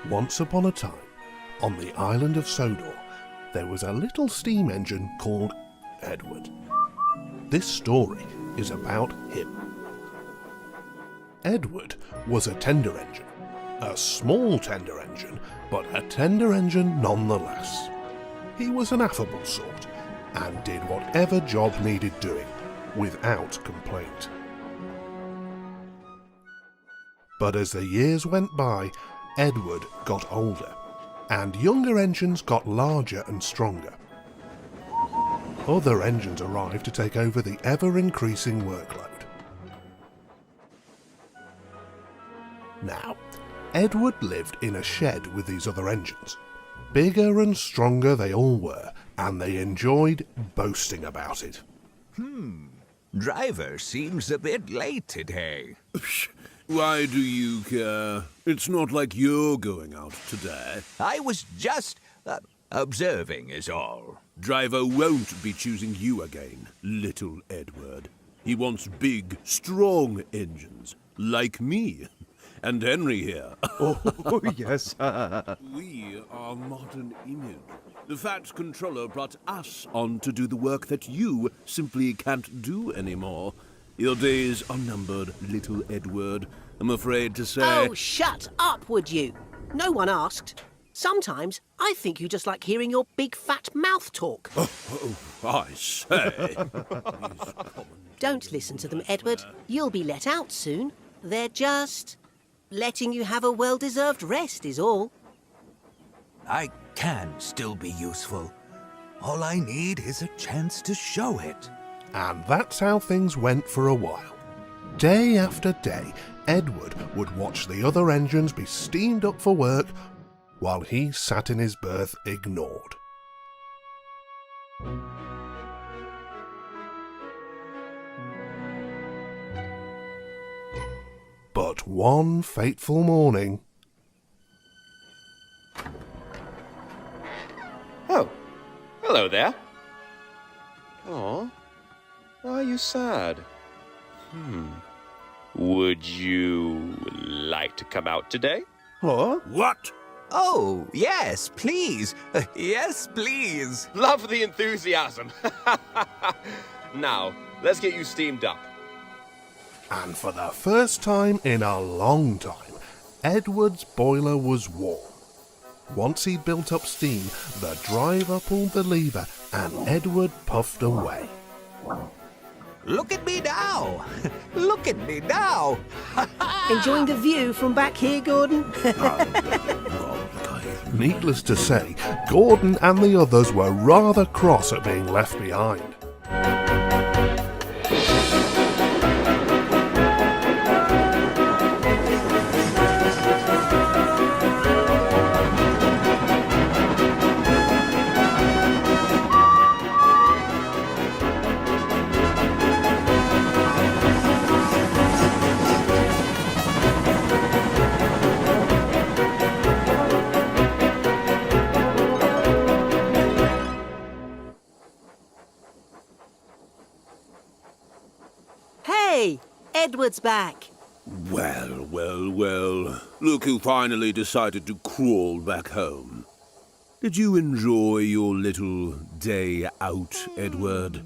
Once upon a time, on the island of Sodor, there was a little steam engine called Edward. This story is about him. Edward was a tender engine. A small tender engine, but a tender engine nonetheless. He was an affable sort, and did whatever job needed doing, without complaint. But as the years went by, Edward got older, and younger engines got larger and stronger. Other engines arrived to take over the ever-increasing workload. Now, Edward lived in a shed with these other engines. Bigger and stronger they all were, and they enjoyed boasting about it. Driver seems a bit late today. Why do you care? It's not like you're going out today. I was just observing is all. Driver won't be choosing you again, little Edward. He wants big, strong engines, like me. And Henry here. Oh, yes. We are modern image. The Fat Controller brought us on to do the work that you simply can't do anymore. Your days are numbered, little Edward. I'm afraid to say... Oh, shut up, would you? No one asked. Sometimes I think you just like hearing your big fat mouth talk. Oh, I say. Don't listen to them, Edward. You'll be let out soon. They're just letting you have a well-deserved rest is all. I can still be useful. All I need is a chance to show it. And that's how things went for a while. Day after day, Edward would watch the other engines be steamed up for work while he sat in his berth ignored. But one fateful morning... Oh, hello there. Aw, are you sad? Would you like to come out today? Huh? What? Oh, yes, please. Yes, please. Love the enthusiasm. Now, let's get you steamed up. And for the first time in a long time, Edward's boiler was warm. Once he built up steam, the driver pulled the lever and Edward puffed away. Look at me now. Look at me now. Enjoying the view from back here, Gordon? Needless to say, Gordon and the others were rather cross at being left behind. Hey, Edward's back. Well, well, well. Look who finally decided to crawl back home. Did you enjoy your little day out, Edward?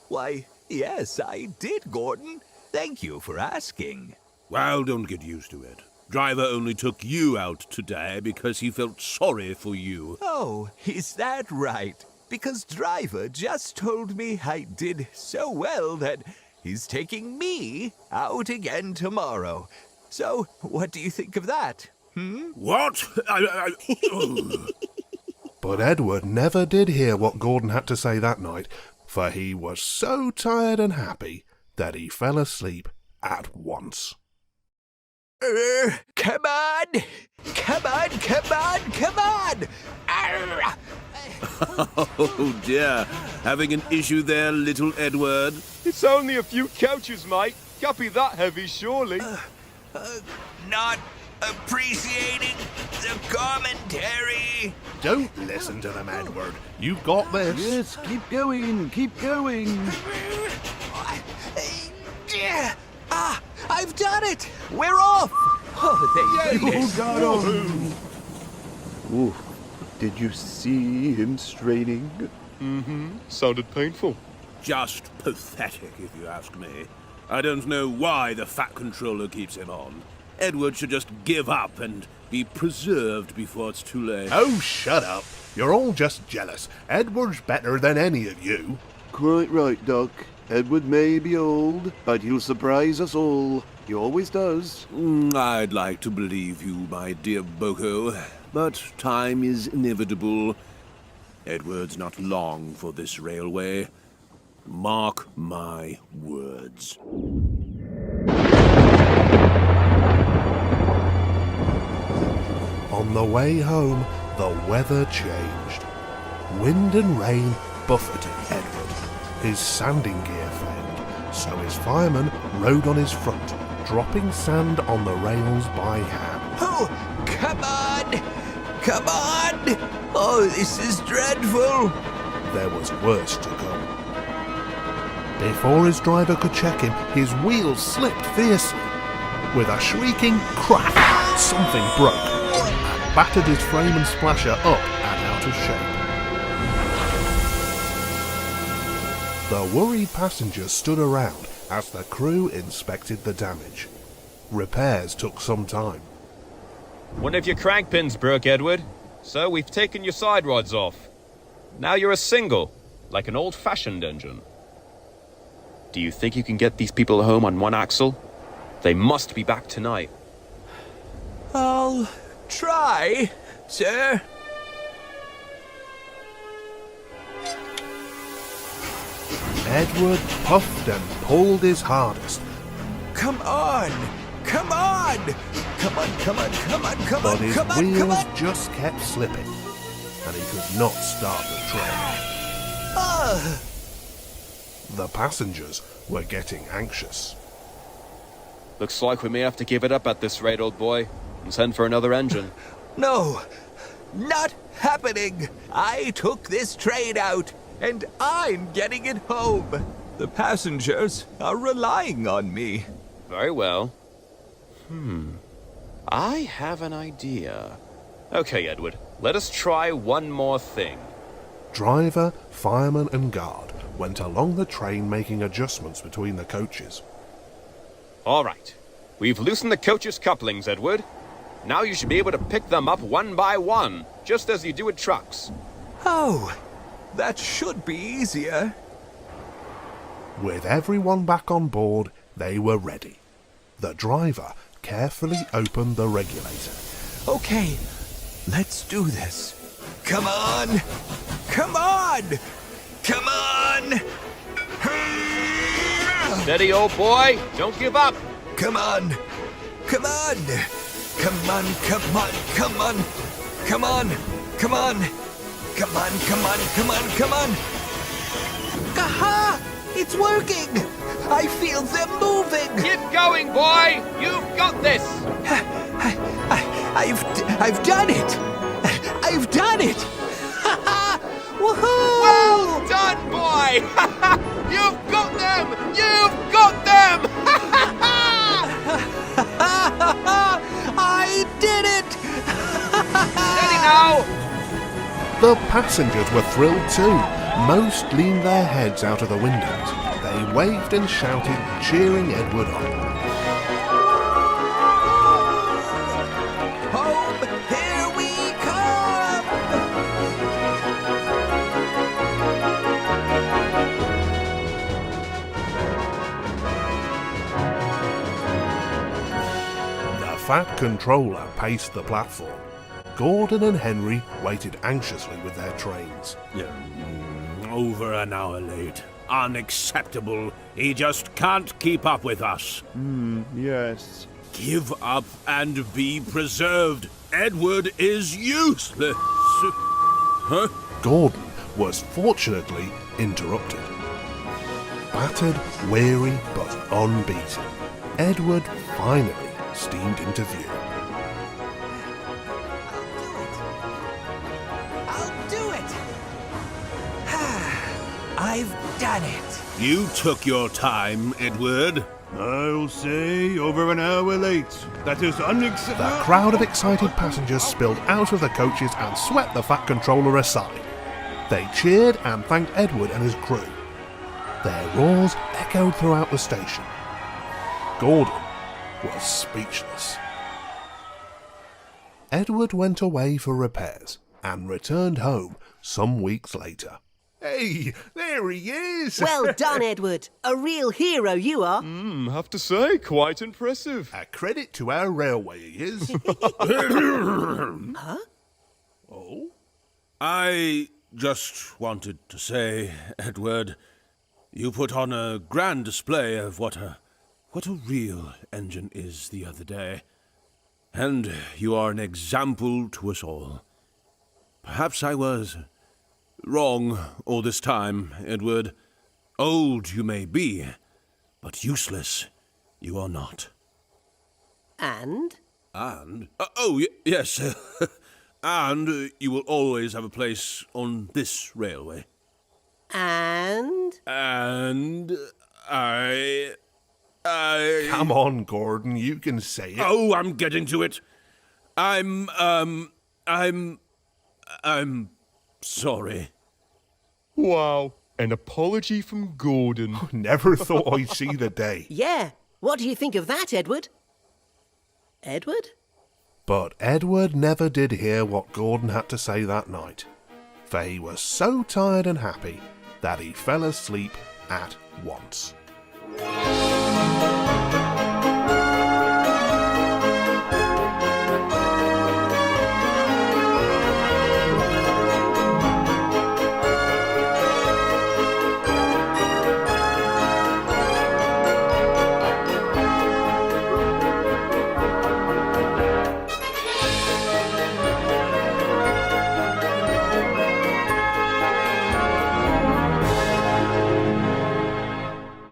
Why, yes, I did, Gordon. Thank you for asking. Well, don't get used to it. Driver only took you out today because he felt sorry for you. Oh, is that right? Because Driver just told me I did so well that he's taking me out again tomorrow. So, what do you think of that? What? Oh. But Edward never did hear what Gordon had to say that night, for he was so tired and happy that he fell asleep at once. Come on! Come on, come on, come on! Arr! Oh dear, having an issue there, little Edward? It's only a few couches, mate. Can't be that heavy, surely. Not appreciating the commentary. Don't listen to them, Edward. You've got this. Yes, keep going, keep going. I've done it! We're off! Oh, thank You goodness. got on. Ooh, did you see him straining? Sounded painful. Just pathetic, if you ask me. I don't know why the Fat Controller keeps him on. Edward should just give up and be preserved before it's too late. Oh, shut up. You're all just jealous. Edward's better than any of you. Quite right, Doc. Edward may be old, but he'll surprise us all. He always does. I'd like to believe you, my dear Boko, but time is inevitable. Edward's not long for this railway. Mark my words. On the way home, the weather changed. Wind and rain buffeted Edward. His sounding gear failed, so his fireman rode on his front, dropping sand on the rails by hand. Oh, come on! Come on! Oh, this is dreadful! There was worse to come. Before his driver could check him, his wheels slipped fiercely. With a shrieking crack, something broke and battered his frame and splasher up and out of shape. The worried passengers stood around as the crew inspected the damage. Repairs took some time. One of your crank pins broke, Edward. So we've taken your side rods off. Now you're a single, like an old-fashioned engine. Do you think you can get these people home on one axle? They must be back tonight. I'll try, sir. Edward puffed and pulled his hardest, Come on! Come on! Come on, come on, come on, come but on, his come on, come wheels on! just kept slipping, and he could not start the train. Ugh. The passengers were getting anxious. Looks like we may have to give it up at this rate, old boy, and send for another engine. No, not happening. I took this train out, and I'm getting it home. The passengers are relying on me. Very well. I have an idea. Okay, Edward, let us try one more thing. Driver, fireman and guard went along the train making adjustments between the coaches. All right. We've loosened the coach's couplings, Edward. Now you should be able to pick them up one by one, just as you do with trucks. Oh, that should be easier. With everyone back on board, they were ready. The driver carefully opened the regulator. Okay, let's do this. Come on! Come on! Come on! Steady, old boy. Don't give up. Come on! Come on! Come on, come on, come on! Come on! Come on! Come on, come on, come on, come on! Aha! It's working! I feel them moving! Keep going, boy. You've got this. I've done it! I've done it! Woohoo! Well done, boy. You've got them. You've got them. I did it! Steady now. The passengers were thrilled too. Most leaned their heads out of the windows. They waved and shouted, cheering Edward on. Home, here we come! The Fat Controller paced the platform. Gordon and Henry waited anxiously with their trains. Over an hour late. Unacceptable. He just can't keep up with us. Yes. Give up and be preserved. Edward is useless. Huh? Gordon was fortunately interrupted. Battered, weary, but unbeaten, Edward finally steamed into view. I'll do it! I've done it. You took your time, Edward. I'll say over an hour late. That is The unacceptable. crowd of excited passengers spilled out of the coaches and swept the Fat Controller aside. They cheered and thanked Edward and his crew. Their roars echoed throughout the station. Gordon was speechless. Edward went away for repairs and returned home some weeks later. Hey, there he is! Well done, Edward. A real hero you are. Have to say, quite impressive. A credit to our railway, he is. Huh? Oh? I just wanted to say, Edward, you put on a grand display of what a real engine is the other day. And you are an example to us all. Perhaps I was wrong all this time, Edward. Old you may be, but useless you are not. And? And? Yes. And you will always have a place on this railway. And? And I... Come on, Gordon, you can say it. Oh, I'm getting to it. I'm sorry. Wow, an apology from Gordon. Never thought I'd see the day. Yeah. What do you think of that, Edward? Edward? But Edward never did hear what Gordon had to say that night, for he was so tired and happy that he fell asleep at once.